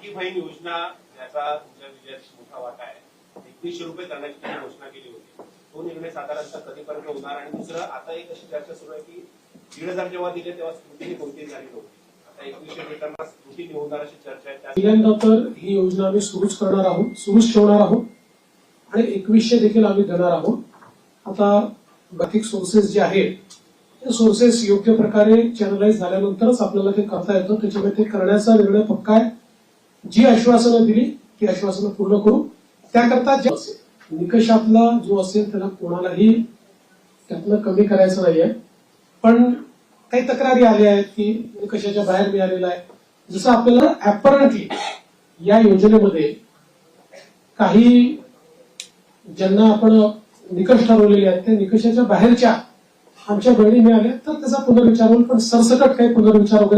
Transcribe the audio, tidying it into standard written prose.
लाडकी बहीण योजना याचा तुमच्या विजयात मोठा वाटा आहे. 2100 रुपये करण्याची तुम्ही घोषणा केली होती. तो निर्णय साधारणतः कधीपर्यंत होणार? आणि दुसरं, आता एक अशी चर्चा सुरू आहे की 1500 जेव्हा दिले तेव्हा स्क्रुटिनी कोणतीही झाली नव्हती. आता 2100 भेटताना स्क्रुटिनी होणार अशी चर्चा आहे. पहिल्यांदा तर ही योजना आम्ही सुरूच करणार आहोत, सुरूच ठेवणार आहोत आणि 2100 देखील आम्ही देणार आहोत. आता आर्थिक सोर्सेस जे आहेत ते सोर्सेस योग्य प्रकारे चॅनलाइज झाल्यानंतरच आपल्याला ते करता येतं. त्याच्यामुळे ते करण्याचा निर्णय पक्का आहे. जी आश्वासनं दिली ती आश्वासनं पूर्ण करू. त्याकरता जे असेल निकषातला जो असेल त्याला कोणालाही त्यातनं कमी करायचं नाहीये. पण काही तक्रारी आल्या आहेत की निकषाच्या बाहेर मिळालेला आहे. जसं आपल्याला ऍपरंटली या योजनेमध्ये काही ज्यांना आपण निकष ठरवलेले आहेत त्या निकषाच्या बाहेरच्या आमच्या बहिणी मिळाल्या तर त्याचा पुनर्विचार होईल. पण सरसकट काही पुनर्विचार वगैरे